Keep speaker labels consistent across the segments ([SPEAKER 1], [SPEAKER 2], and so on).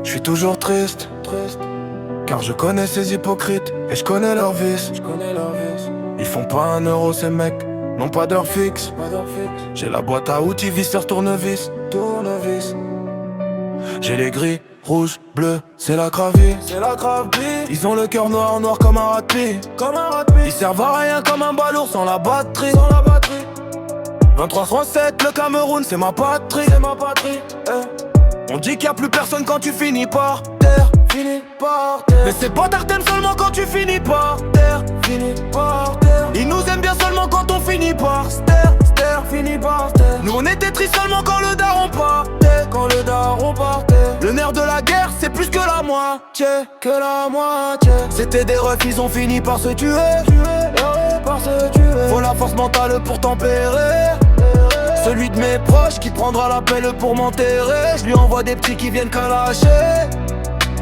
[SPEAKER 1] Je suis toujours triste, car je connais ces hypocrites et je connais leurs vices. Ils font pas 1 euro ces mecs, n'ont pas d'heure fixe. J'ai la boîte à outils, visseur, tournevis. J'ai les gris, rouges, bleus, c'est la gravie. Ils ont le cœur noir, noir comme un rugby. Ils servent à rien comme un balourd sans la batterie. 23-37, le Cameroun c'est ma patrie. On dit qu'il y a plus personne quand tu finis par terre. Mais c'est pas t'aimes seulement quand tu finis par terre. Ils nous aiment bien seulement quand on finit par terre. Nous on était tristes seulement quand le daron partait. Le nerf de la guerre c'est plus que la moitié. C'était des refs, ils ont fini par se tuer. Faut la force mentale pour tempérer. Celui de mes proches qui prendra l'appel pour m'enterrer. Je lui envoie des petits qui viennent calacher.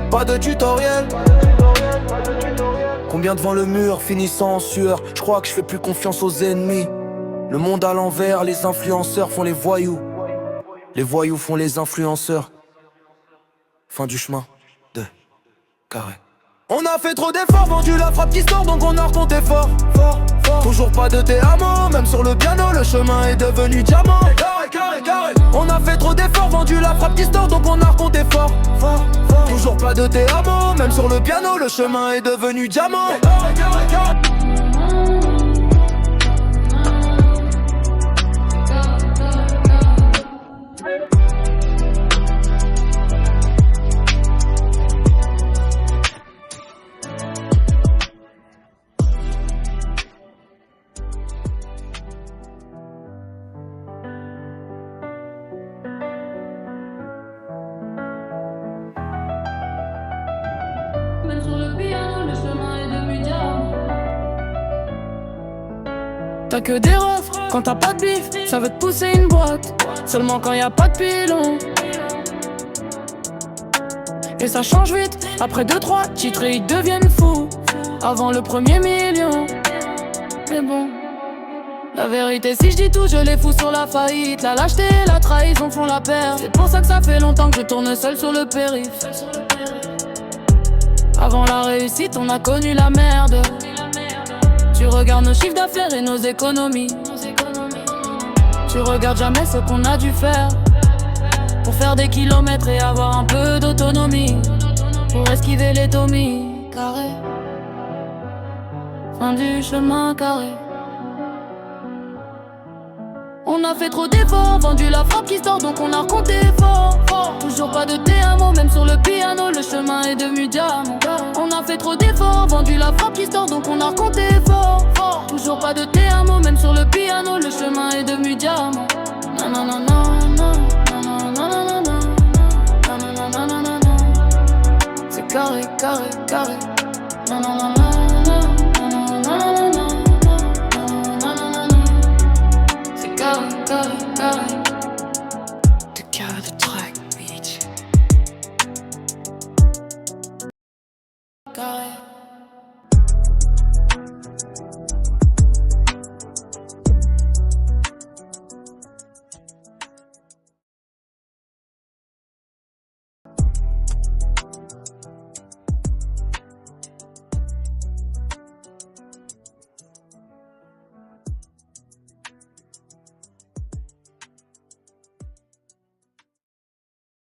[SPEAKER 1] Pas de tutoriel. Combien devant le mur finissant en sueur. Je crois que je fais plus confiance aux ennemis. Le monde à l'envers, les influenceurs font les voyous. Les voyous font les influenceurs. Fin du chemin de carré. On a fait trop d'efforts, vendu la frappe qui sort, donc on a recompté fort. Toujours pas de TMO, même sur le piano, le chemin est devenu diamant. Carré. On a fait trop d'efforts, vendu la frappe qui sort, donc on a recompté fort. Toujours pas de TMO, même sur le piano, le chemin est devenu diamant.
[SPEAKER 2] Même sur le piano, le chemin est devenu diamant. T'as que des refs, quand t'as pas de bif, ça veut te pousser une boîte. Seulement quand y a pas de pilon. Et ça change vite, après 2-3 titres et ils deviennent fous. Avant le premier million. Mais bon, la vérité si je dis tout, je les fous sur la faillite. La lâcheté et la trahison font la paire. C'est pour ça que ça fait longtemps que je tourne seul sur le périph'. Avant la réussite, on a connu la merde. Tu regardes nos chiffres d'affaires et nos économies. Tu regardes jamais ce qu'on a dû faire pour faire des kilomètres et avoir un peu d'autonomie. Pour esquiver les tomies. Carré. Fin du chemin carré. On a fait trop d'efforts, vendu la frappe qui sort, donc on a recompté fort. Toujours pas de TMO, même sur le piano, le chemin est devenu diamant. On a fait trop d'efforts, vendu la frappe qui sort, donc on a recompté fort. Toujours pas de TMO, même sur le piano, le chemin est devenu diamant. C'est carré. Carré. The carré the track beat. Carré.